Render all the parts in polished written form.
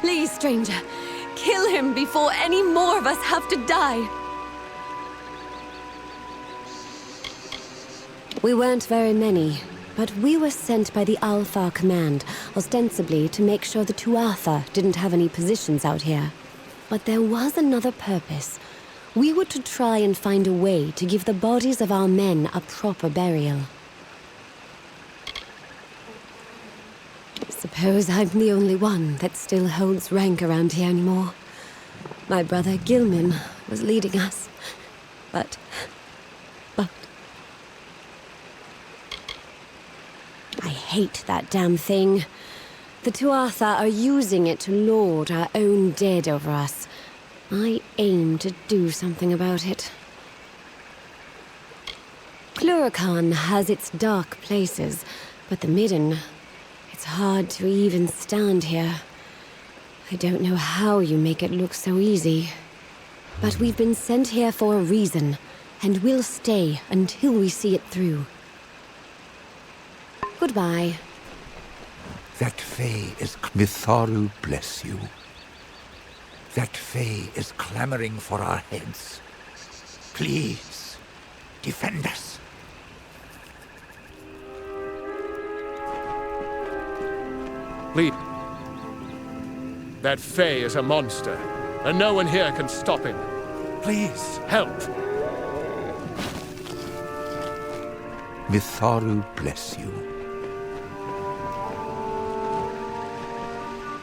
Please, stranger, kill him before any more of us have to die. We weren't very many, but we were sent by the Alpha Command, ostensibly to make sure the Tuatha didn't have any positions out here. But there was another purpose. We were to try and find a way to give the bodies of our men a proper burial. Suppose I'm the only one that still holds rank around here anymore. My brother Gilman was leading us, but... I hate that damn thing. The Tuatha are using it to lord our own dead over us. I aim to do something about it. Cluracan has its dark places, but the Midden... It's hard to even stand here. I don't know how you make it look so easy. But we've been sent here for a reason, and we'll stay until we see it through. Goodbye. That Fae is... Mitharu bless you. That Fae is clamoring for our heads. Please, defend us. Please. That Fae is a monster, and no one here can stop him. Please, help. Mitharu bless you.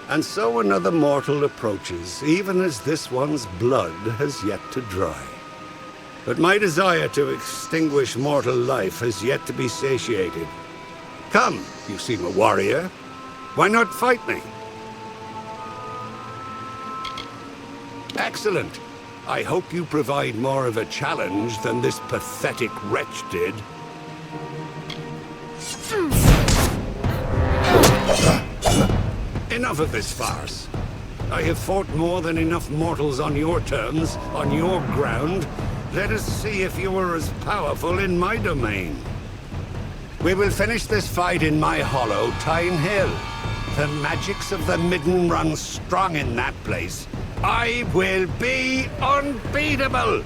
And so another mortal approaches, even as this one's blood has yet to dry. But my desire to extinguish mortal life has yet to be satiated. Come, you seem a warrior. Why not fight me? Excellent. I hope you provide more of a challenge than this pathetic wretch did. Enough of this farce. I have fought more than enough mortals on your terms, on your ground. Let us see if you are as powerful in my domain. We will finish this fight in my hollow, Tyne Hill. The magics of the Midden run strong in that place. I will be unbeatable!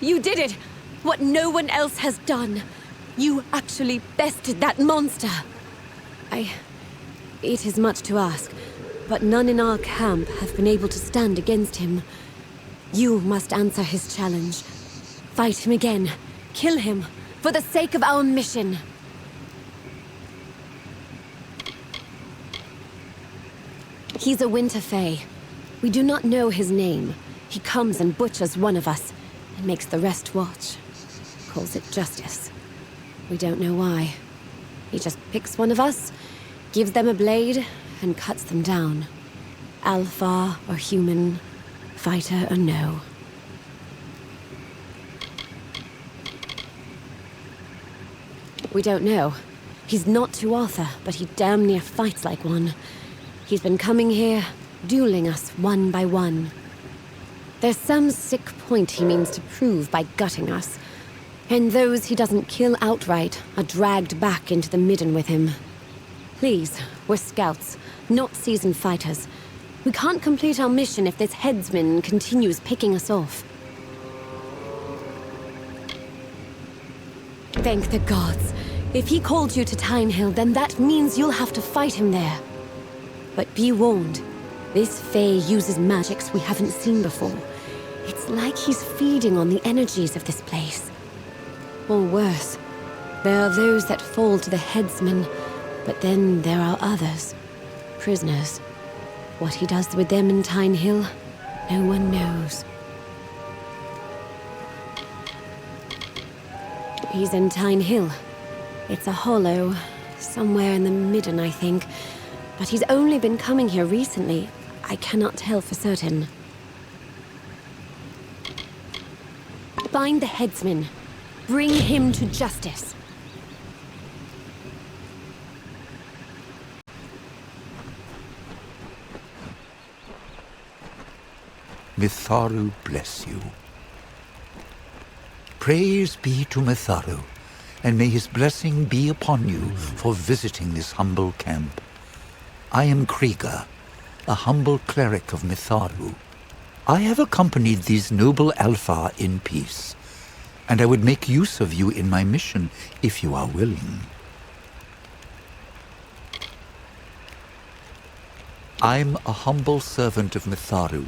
You did it! What no one else has done. You actually bested that monster. It is much to ask, but none in our camp have been able to stand against him. You must answer his challenge. Fight him again. Kill him, for the sake of our mission. He's a Winter Fae. We do not know his name. He comes and butchers one of us, and makes the rest watch. Calls it justice. We don't know why. He just picks one of us, gives them a blade, and cuts them down. Alpha or human, fighter or no. We don't know. He's not Tuatha, but he damn near fights like one. He's been coming here, dueling us one by one. There's some sick point he means to prove by gutting us. And those he doesn't kill outright are dragged back into the Midden with him. Please, we're scouts, not seasoned fighters. We can't complete our mission if this headsman continues picking us off. Thank the gods. If he called you to Tyne Hill, then that means you'll have to fight him there. But be warned, this Fae uses magics we haven't seen before. It's like he's feeding on the energies of this place. Or worse, there are those that fall to the headsman, but then there are others, prisoners. What he does with them in Tyne Hill, no one knows. He's in Tyne Hill. It's a hollow, somewhere in the Midden, I think. But he's only been coming here recently. I cannot tell for certain. Find the headsman. Bring him to justice. Mitharu bless you. Praise be to Mitharu, and may his blessing be upon you for visiting this humble camp. I am Krieger, a humble cleric of Mitharu. I have accompanied these noble Alpha in peace, and I would make use of you in my mission if you are willing. I'm a humble servant of Mitharu.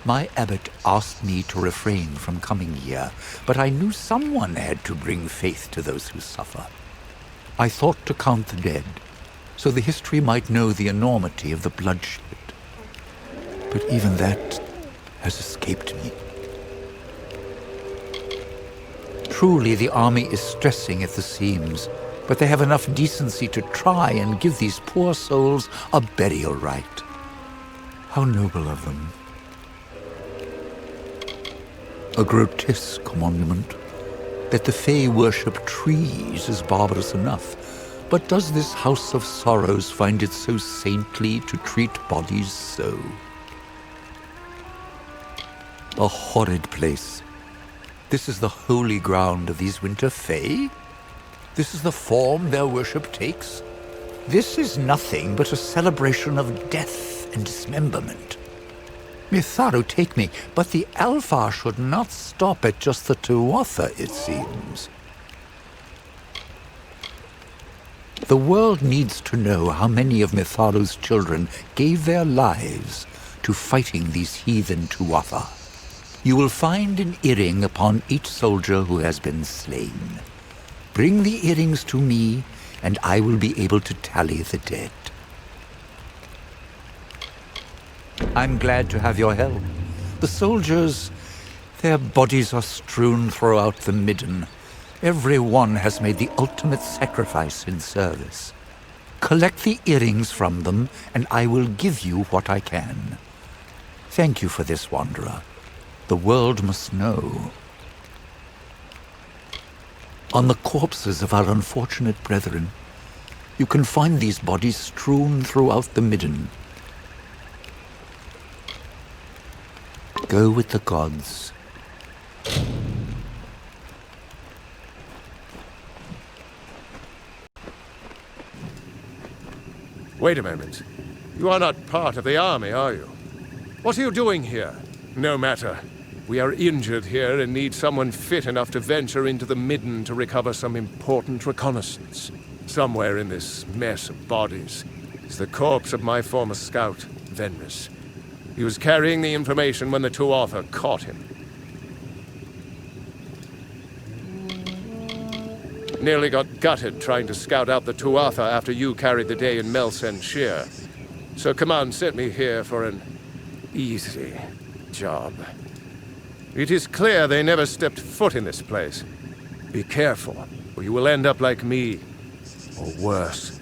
My abbot asked me to refrain from coming here, but I knew someone had to bring faith to those who suffer. I thought to count the dead, so the history might know the enormity of the bloodshed. But even that has escaped me. Truly, the army is stressing at the seams, but they have enough decency to try and give these poor souls a burial rite. How noble of them. A grotesque monument. That the Fae worship trees is barbarous enough, but does this house of sorrows find it so saintly to treat bodies so? A horrid place. This is the holy ground of these winter Fae? This is the form their worship takes? This is nothing but a celebration of death and dismemberment. Mitharu take me, but the Alpha should not stop at just the Tuatha, it seems. The world needs to know how many of Mitharu's children gave their lives to fighting these heathen Tuatha. You will find an earring upon each soldier who has been slain. Bring the earrings to me, and I will be able to tally the dead. I'm glad to have your help. The soldiers, their bodies are strewn throughout the midden. Every one has made the ultimate sacrifice in service. Collect the earrings from them, and I will give you what I can. Thank you for this, Wanderer. The world must know. On the corpses of our unfortunate brethren, you can find these bodies strewn throughout the midden. Go with the gods. Wait a moment. You are not part of the army, are you? What are you doing here? No matter. We are injured here and need someone fit enough to venture into the midden to recover some important reconnaissance. Somewhere in this mess of bodies is the corpse of my former scout, Venris. He was carrying the information when the Tuatha caught him. Nearly got gutted trying to scout out the Tuatha after you carried the day in Melsen Shear. So Command sent me here for an easy job. It is clear they never stepped foot in this place. Be careful, or you will end up like me, or worse.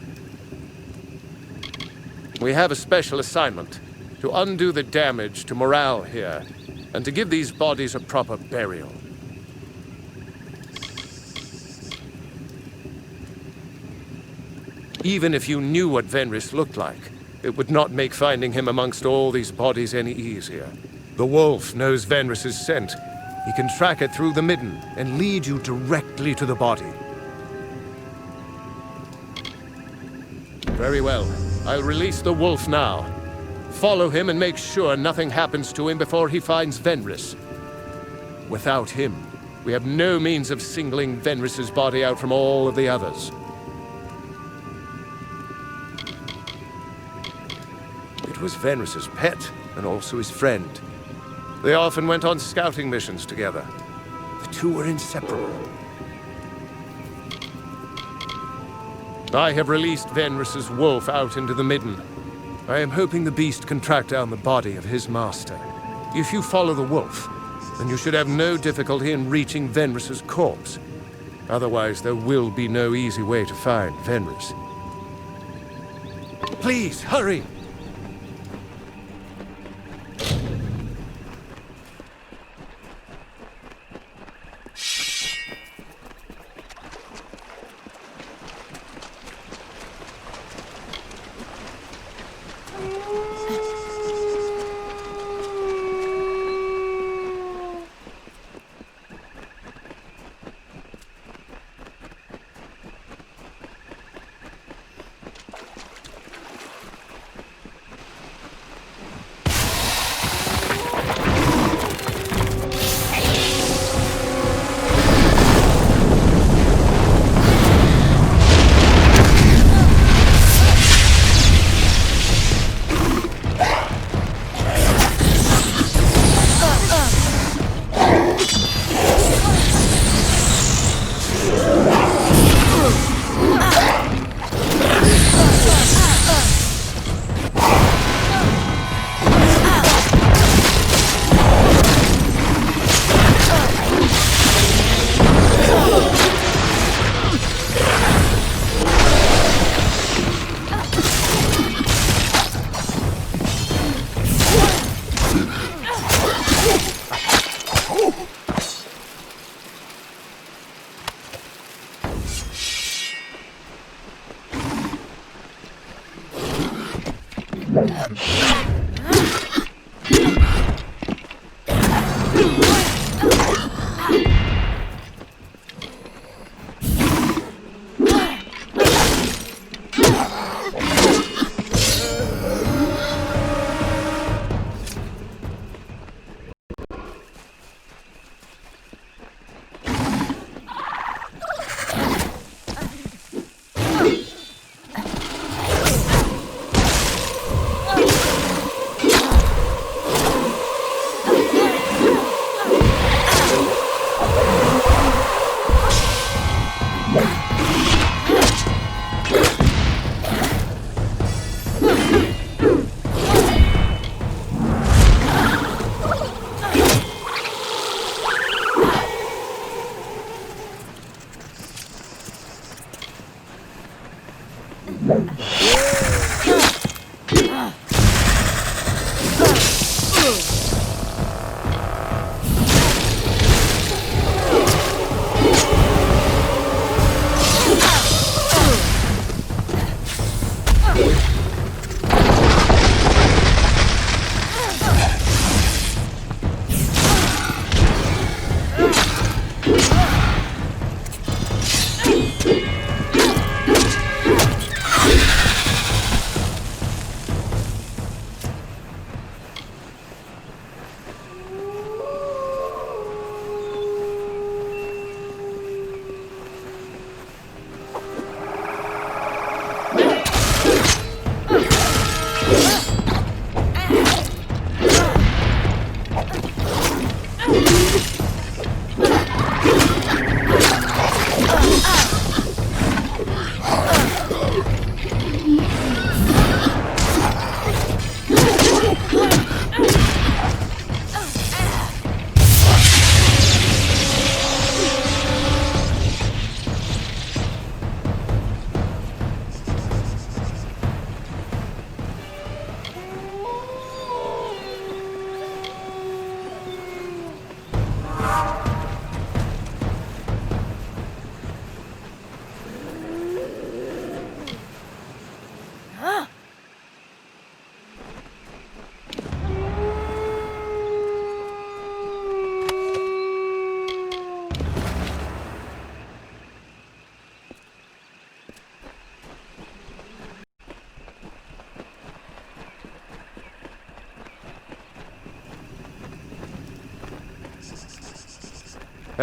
We have a special assignment, to undo the damage to morale here, and to give these bodies a proper burial. Even if you knew what Venris looked like, it would not make finding him amongst all these bodies any easier. The wolf knows Venris's scent. He can track it through the midden and lead you directly to the body. Very well. I'll release the wolf now. Follow him and make sure nothing happens to him before he finds Venris. Without him, we have no means of singling Venris's body out from all of the others. It was Venris's pet, and also his friend. They often went on scouting missions together. The two were inseparable. I have released Venris's wolf out into the midden. I am hoping the beast can track down the body of his master. If you follow the wolf, then you should have no difficulty in reaching Venris's corpse. Otherwise, there will be no easy way to find Venris. Please, hurry!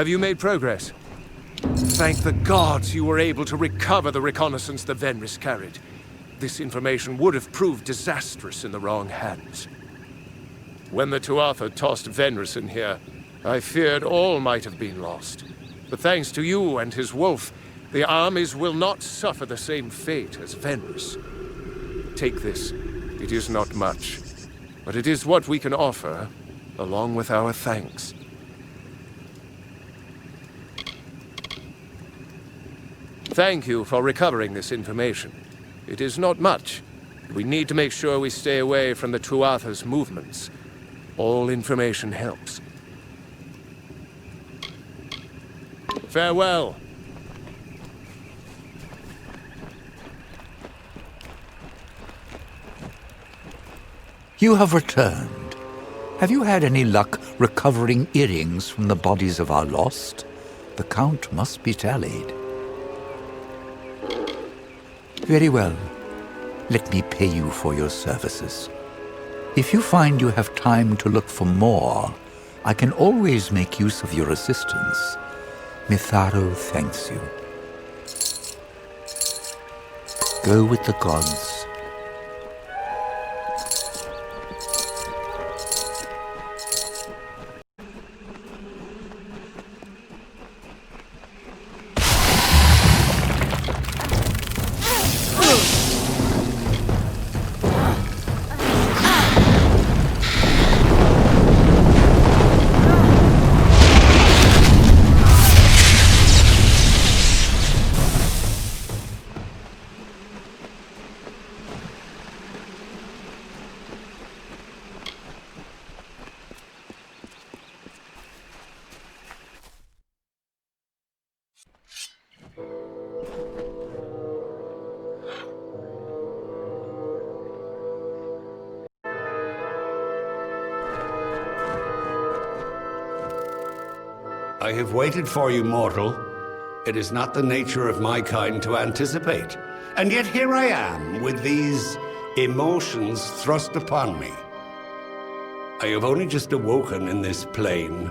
Have you made progress? Thank the gods you were able to recover the reconnaissance the Venris carried. This information would have proved disastrous in the wrong hands. When the Tuatha tossed Venris in here, I feared all might have been lost. But thanks to you and his wolf, the armies will not suffer the same fate as Venris. Take this. It is not much, but it is what we can offer, along with our thanks. Thank you for recovering this information. It is not much. We need to make sure we stay away from the Tuatha's movements. All information helps. Farewell. You have returned. Have you had any luck recovering earrings from the bodies of our lost? The count must be tallied. Very well. Let me pay you for your services. If you find you have time to look for more, I can always make use of your assistance. Mitharo thanks you. Go with the gods. I have waited for you, mortal. It is not the nature of my kind to anticipate. And yet here I am, with these emotions thrust upon me. I have only just awoken in this plane,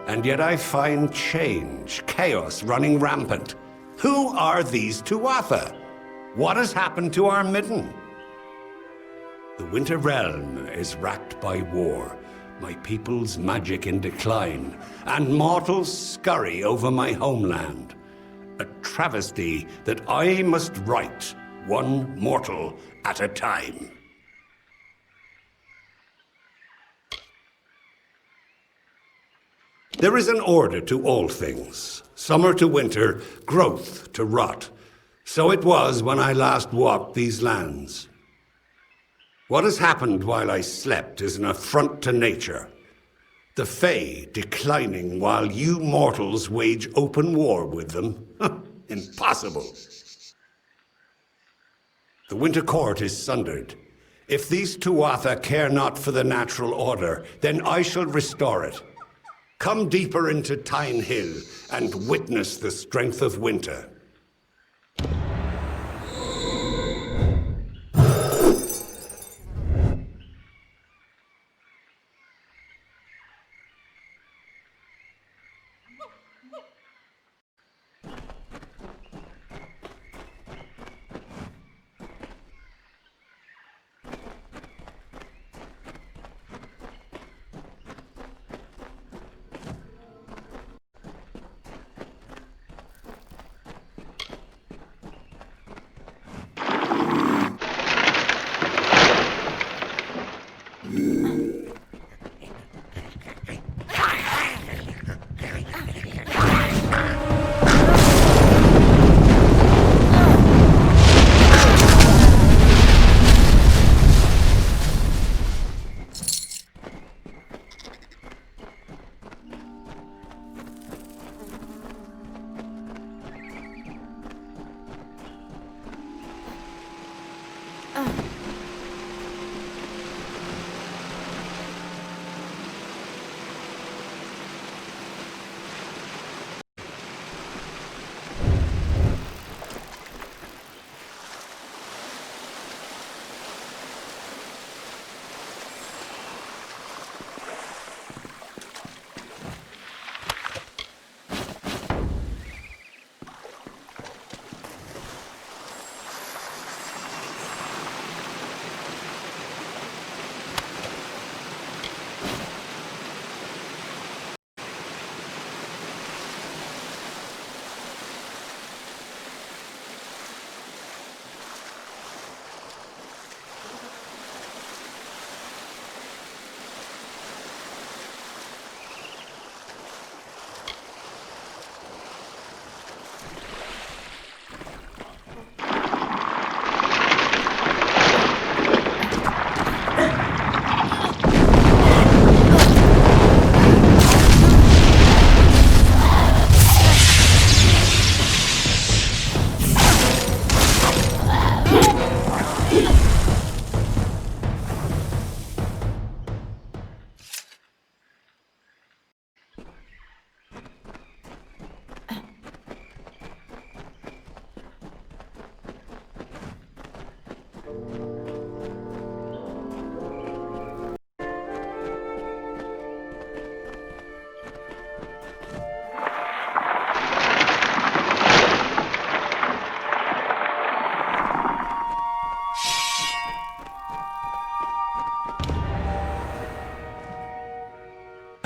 and yet I find change, chaos running rampant. Who are these Tuatha? What has happened to our midden? The Winter Realm is racked by war, my people's magic in decline, and mortals scurry over my homeland. A travesty that I must right, one mortal at a time. There is an order to all things. Summer to winter, growth to rot. So it was when I last walked these lands. What has happened while I slept is an affront to nature. The Fae declining while you mortals wage open war with them? Impossible. The Winter Court is sundered. If these Tuatha care not for the natural order, then I shall restore it. Come deeper into Tyne Hill and witness the strength of winter.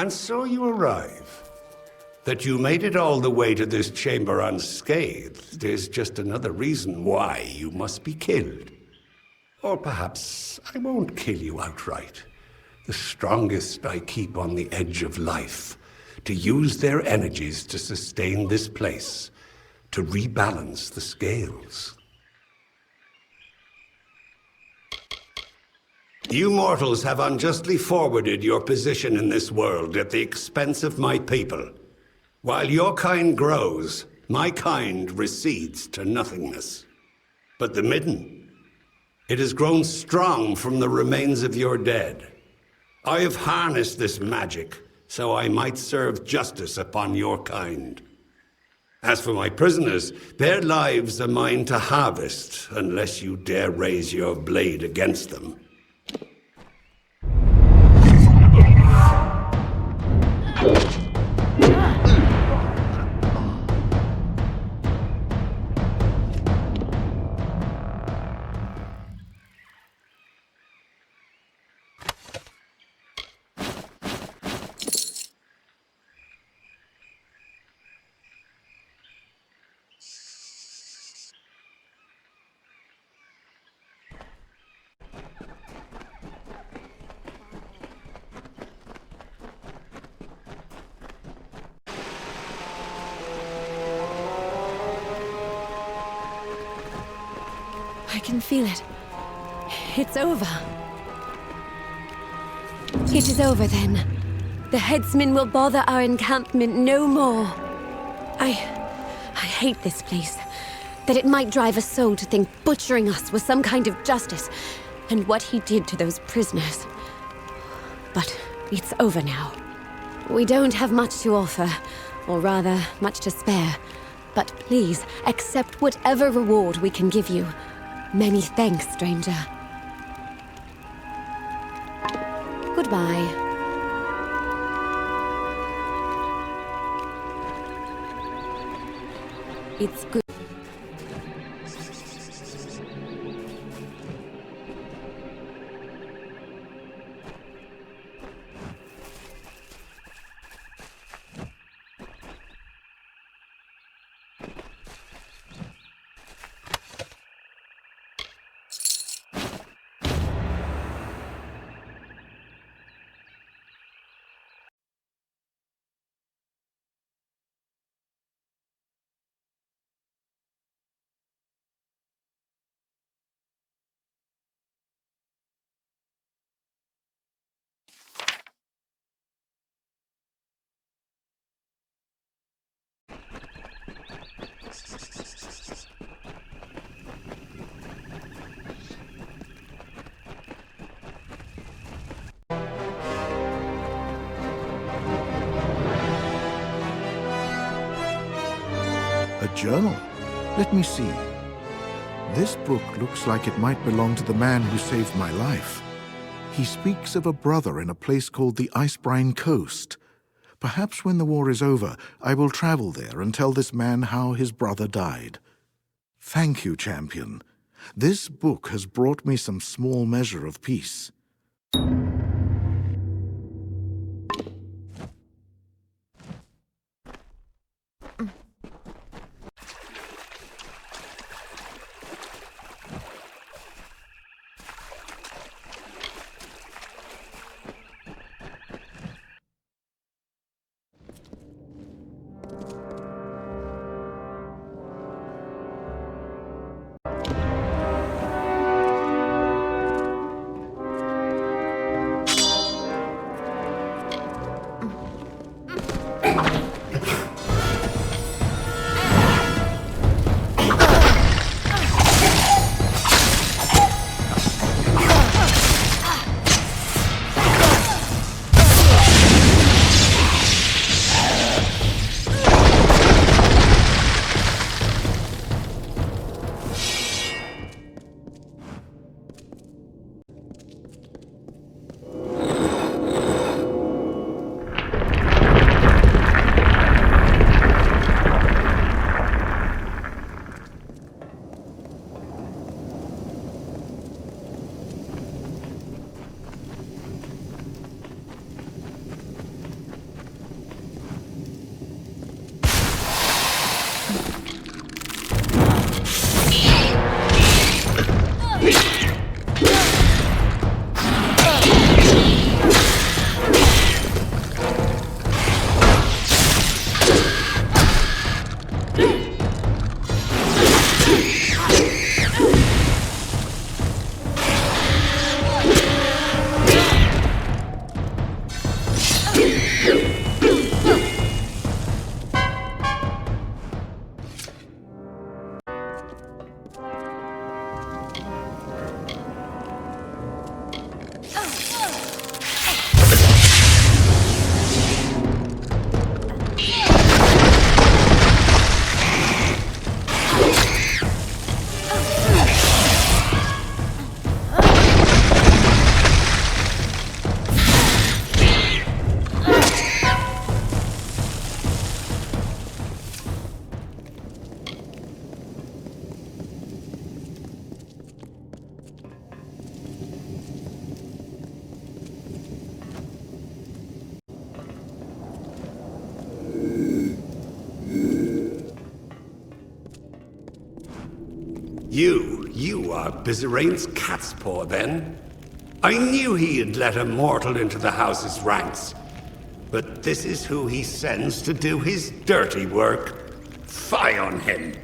And so you arrive. That you made it all the way to this chamber unscathed is just another reason why you must be killed. Or perhaps I won't kill you outright. The strongest I keep on the edge of life, to use their energies to sustain this place, to rebalance the scales. You mortals have unjustly forwarded your position in this world at the expense of my people. While your kind grows, my kind recedes to nothingness. But the midden, it has grown strong from the remains of your dead. I have harnessed this magic, so I might serve justice upon your kind. As for my prisoners, their lives are mine to harvest, unless you dare raise your blade against them. I can feel it. It's over. It is over then. The headsman will bother our encampment no more. I hate this place. That it might drive a soul to think butchering us was some kind of justice, and what he did to those prisoners. But it's over now. We don't have much to offer, or rather, much to spare. But please, accept whatever reward we can give you. Many thanks, stranger. Goodbye. It's good. A journal? Let me see. This book looks like it might belong to the man who saved my life. He speaks of a brother in a place called the Icebrine Coast. Perhaps when the war is over, I will travel there and tell this man how his brother died. Thank you, champion. This book has brought me some small measure of peace. You are Bizerane's cat's paw, then? I knew he had let a mortal into the house's ranks. But this is who he sends to do his dirty work. Fie on him!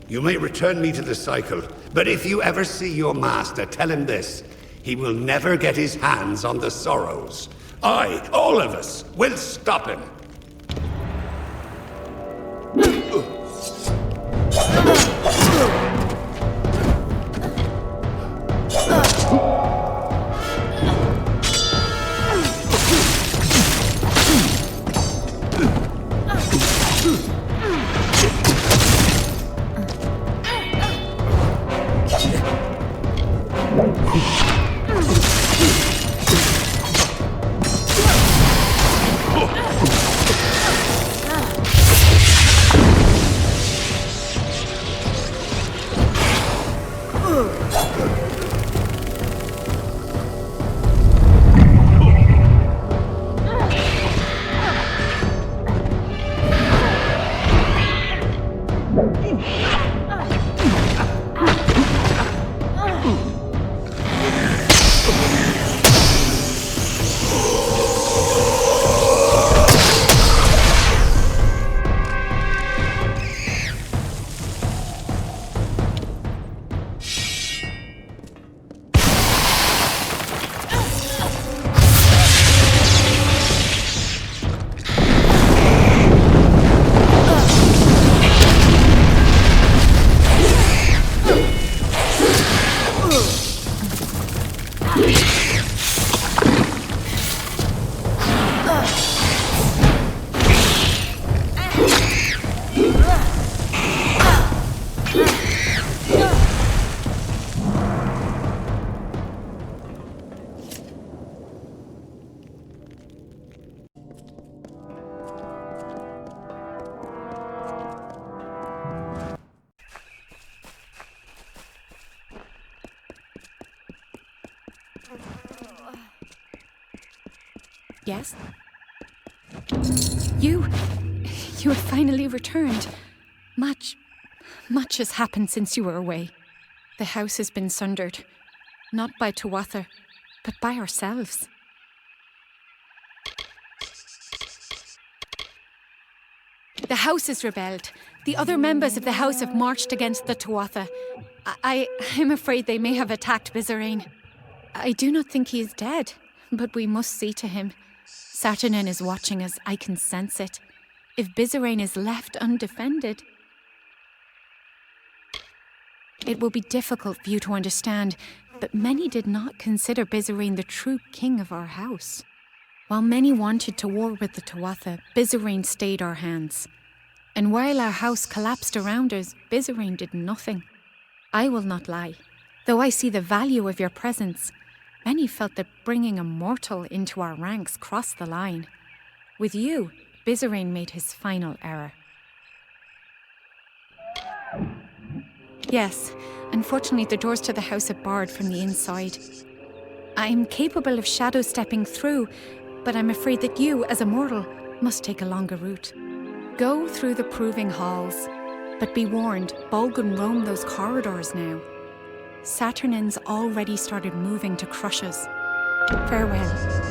You may return me to the cycle, but if you ever see your master, tell him this. He will never get his hands on the Sorrows. I, all of us, will stop him. Yes? You have finally returned. Much has happened since you were away. The house has been sundered. Not by Tuatha, but by ourselves. The house has rebelled. The other members of the house have marched against the Tuatha. I'm afraid they may have attacked Bizarane. I do not think he is dead, but we must see to him. Saturnin is watching us, I can sense it. If Bizarane is left undefended, it will be difficult for you to understand, but many did not consider Bizarane the true king of our house. While many wanted to war with the Tuatha, Bizarane stayed our hands. And while our house collapsed around us, Bizarane did nothing. I will not lie. Though I see the value of your presence, many felt that bringing a mortal into our ranks crossed the line. With you, Bizarane made his final error. Yes, unfortunately the doors to the house are barred from the inside. I'm capable of shadow stepping through, but I'm afraid that you, as a mortal, must take a longer route. Go through the proving halls, but be warned, Bolgun roam those corridors now. Saturnin's already started moving to crush us. Farewell.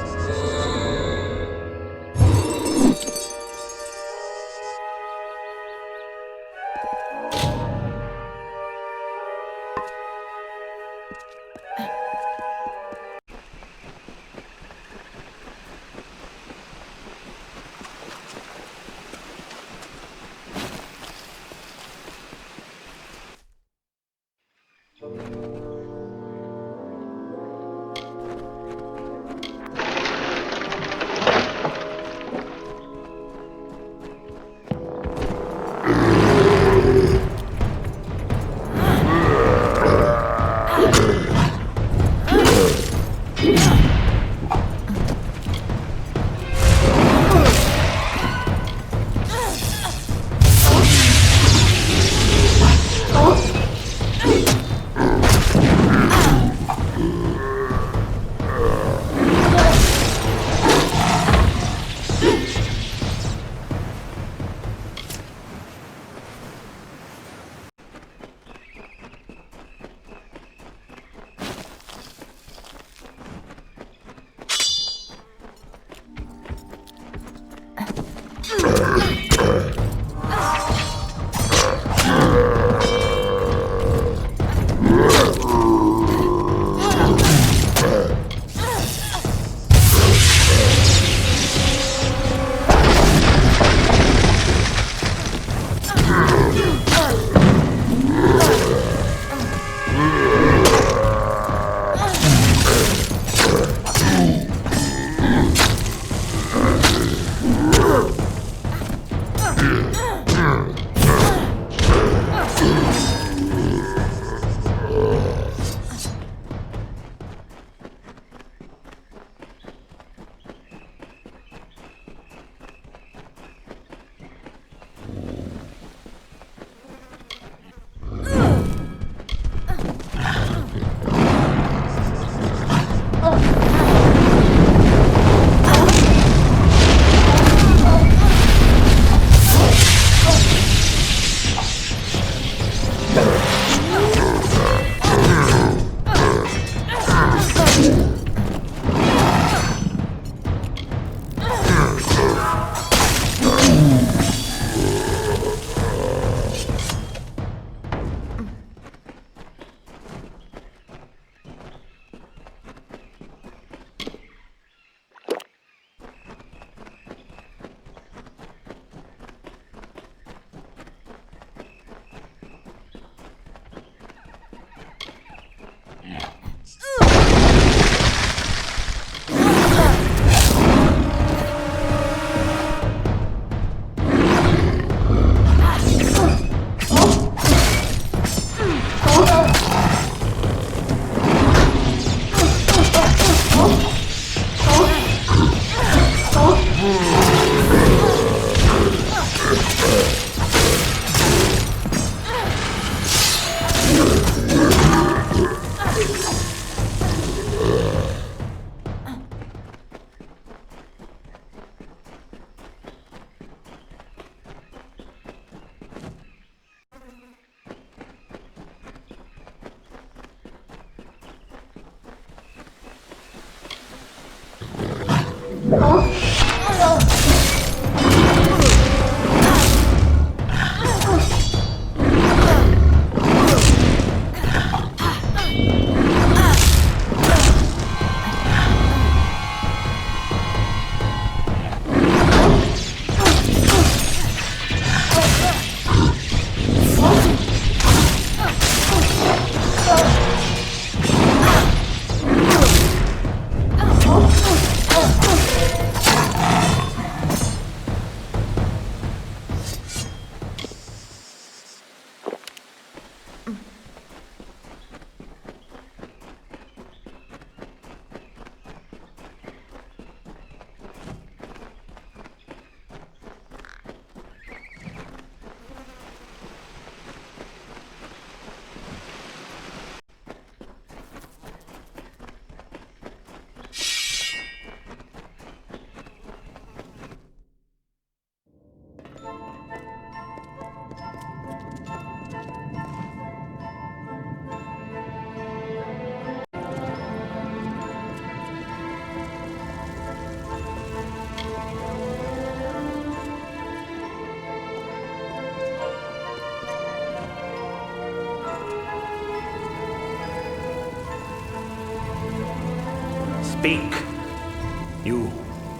Speak.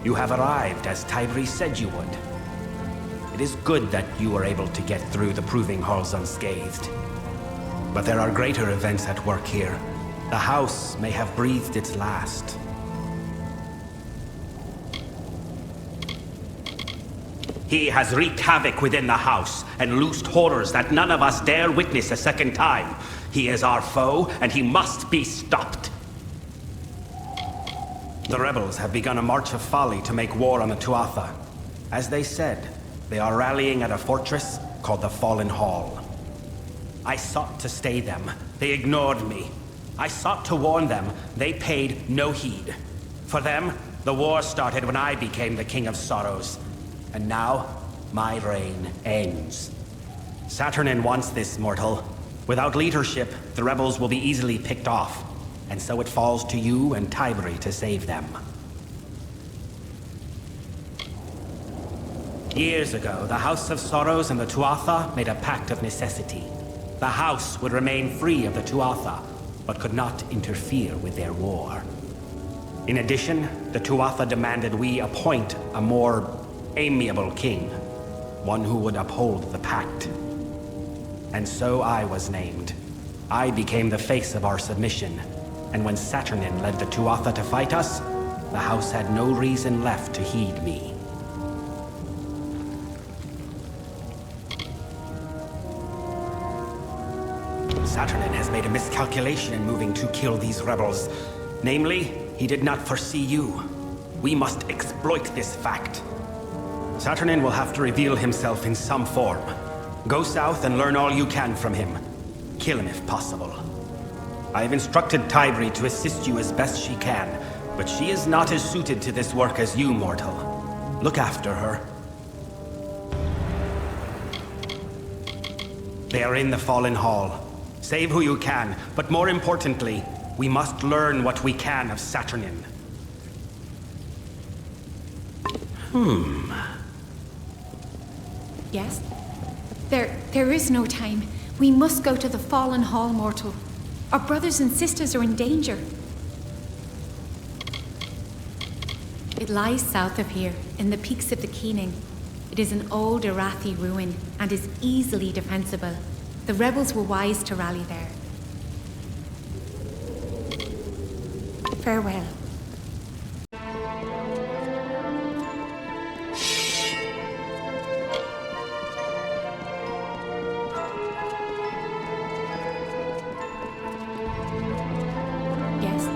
You have arrived as Tybri said you would. It is good that you were able to get through the proving halls unscathed. But there are greater events at work here. The house may have breathed its last. He has wreaked havoc within the house and loosed horrors that none of us dare witness a second time. He is our foe, and he must be stopped. The rebels have begun a march of folly to make war on the Tuatha. As they said, they are rallying at a fortress called the Fallen Hall. I sought to stay them. They ignored me. I sought to warn them. They paid no heed. For them, the war started when I became the King of Sorrows. And now, my reign ends. Saturnin wants this, mortal. Without leadership, the rebels will be easily picked off. And so it falls to you and Tybri to save them. Years ago, the House of Sorrows and the Tuatha made a pact of necessity. The House would remain free of the Tuatha, but could not interfere with their war. In addition, the Tuatha demanded we appoint a more amiable king, one who would uphold the pact. And so I was named. I became the face of our submission, and when Saturnin led the Tuatha to fight us, the House had no reason left to heed me. Saturnin has made a miscalculation in moving to kill these rebels. Namely, he did not foresee you. We must exploit this fact. Saturnin will have to reveal himself in some form. Go south and learn all you can from him. Kill him if possible. I have instructed Tybri to assist you as best she can, but she is not as suited to this work as you, mortal. Look after her. They are in the Fallen Hall. Save who you can, but more importantly, we must learn what we can of Saturnin. Yes? There is no time. We must go to the Fallen Hall, mortal. Our brothers and sisters are in danger. It lies south of here, in the peaks of the Keening. It is an old Arathi ruin, and is easily defensible. The rebels were wise to rally there. Farewell. Yes?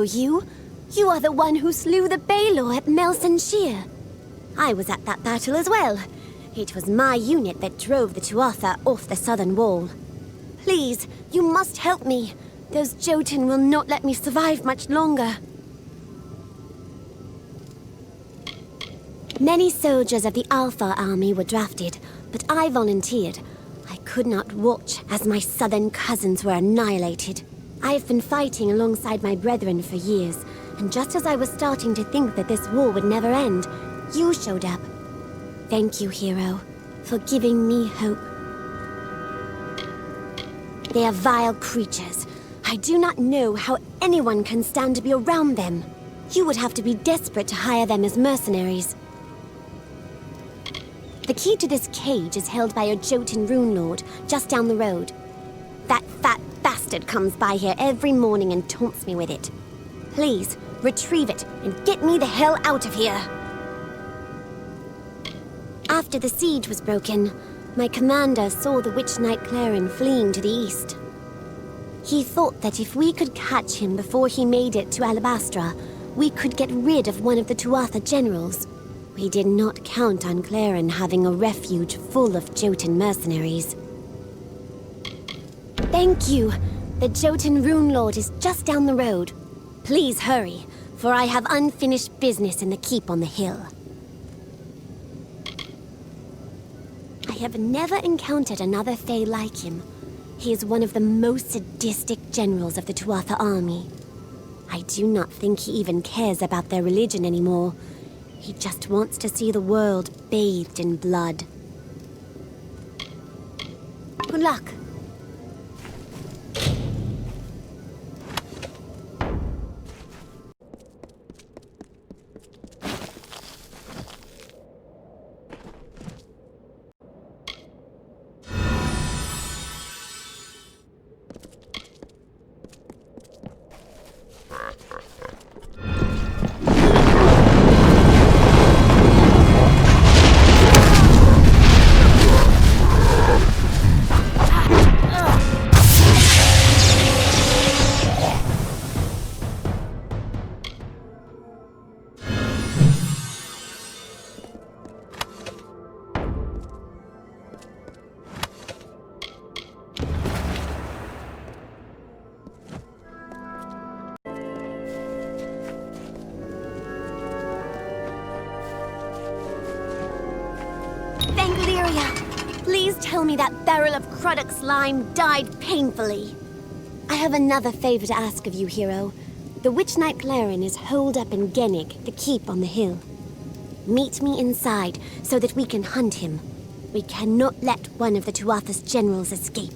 You? You are the one who slew the Baelor at Melson Shear. I was at that battle as well. It was my unit that drove the Tuatha off the southern wall. Please, you must help me. Those Jotun will not let me survive much longer. Many soldiers of the Alpha army were drafted, but I volunteered. I could not watch as my southern cousins were annihilated. I have been fighting alongside my brethren for years, and just as I was starting to think that this war would never end, you showed up. Thank you, hero, for giving me hope. They are vile creatures. I do not know how anyone can stand to be around them. You would have to be desperate to hire them as mercenaries. The key to this cage is held by a Jotun rune lord just down the road. That fat bastard comes by here every morning and taunts me with it. Please, retrieve it and get me the hell out of here. After the siege was broken, my commander saw the Witch Knight Clarin fleeing to the east. He thought that if we could catch him before he made it to Alabastra, we could get rid of one of the Tuatha generals. We did not count on Clarin having a refuge full of Jotun mercenaries. Thank you. The Jotun Rune Lord is just down the road. Please hurry, for I have unfinished business in the keep on the hill. I have never encountered another Fae like him. He is one of the most sadistic generals of the Tuatha army. I do not think he even cares about their religion anymore. He just wants to see the world bathed in blood. Good luck. Please tell me that barrel of Cruddock slime died painfully. I have another favor to ask of you, hero. The Witch Knight Clarin is holed up in Gennig, the keep on the hill. Meet me inside so that we can hunt him. We cannot let one of the Tuatha's generals escape.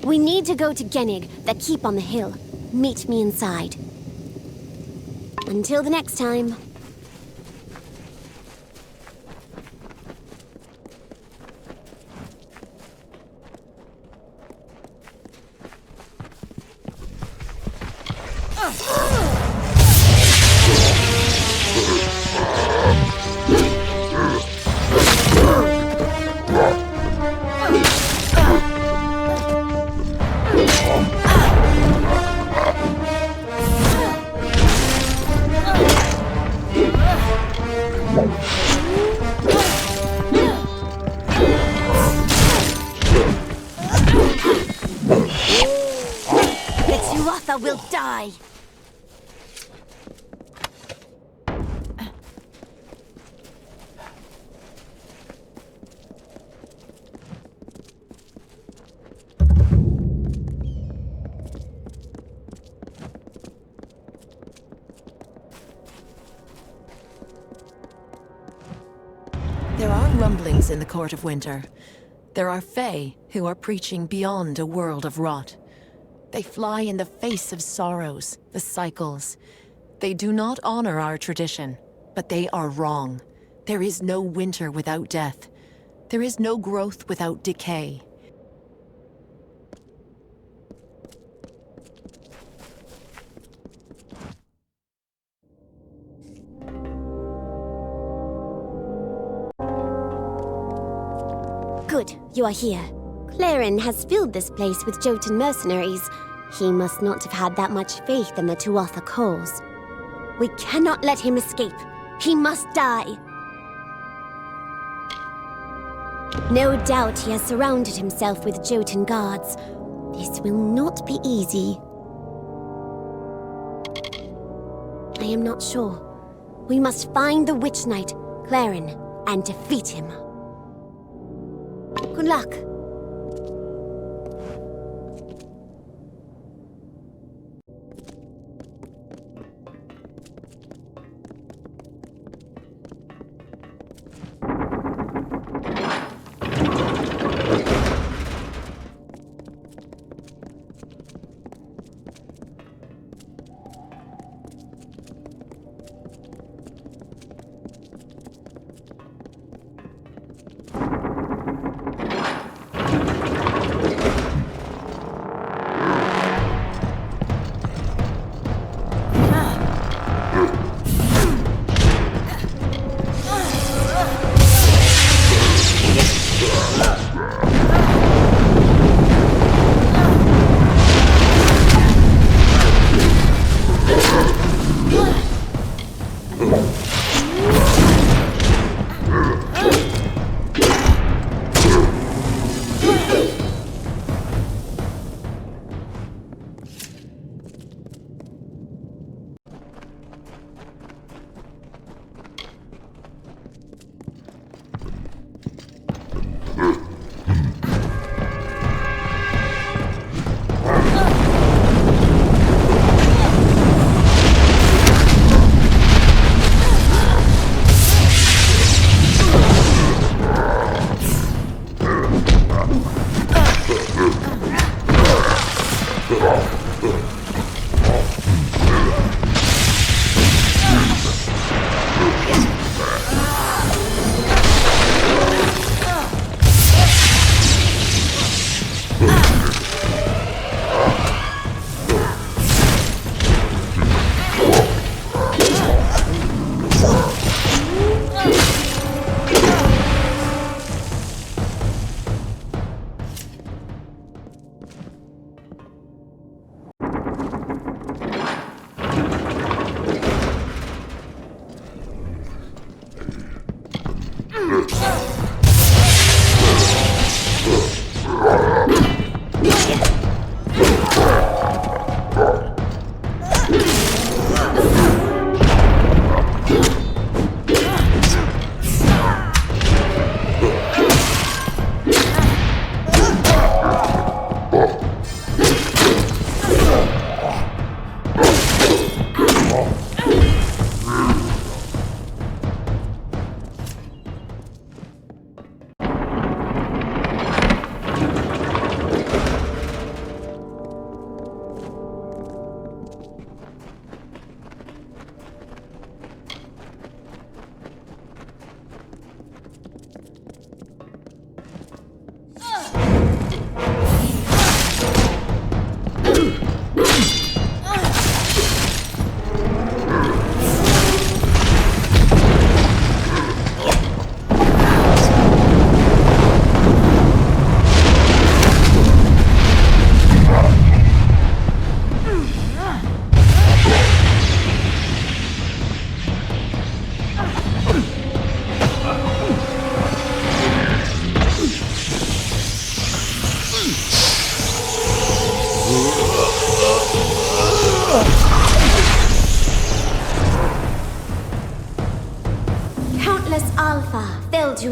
We need to go to Gennig, the keep on the hill. Meet me inside. Until the next time. Will die. There are rumblings in the Court of Winter. There are Fae who are preaching beyond a world of rot. They fly in the face of sorrows, the cycles. They do not honor our tradition, but they are wrong. There is no winter without death. There is no growth without decay. Good, you are here. Clarin has filled this place with Jotun mercenaries. He must not have had that much faith in the Tuatha cause. We cannot let him escape. He must die. No doubt he has surrounded himself with Jotun guards. This will not be easy. I am not sure. We must find the Witch Knight, Clarin, and defeat him. Good luck.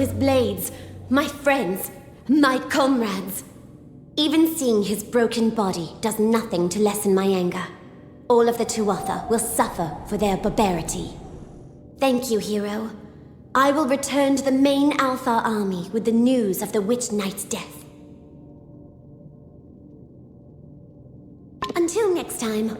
his blades, my friends, my comrades. Even seeing his broken body does nothing to lessen my anger. All of the Tuatha will suffer for their barbarity. Thank you, hero. I will return to the main Alpha army with the news of the Witch Knight's death. Until next time.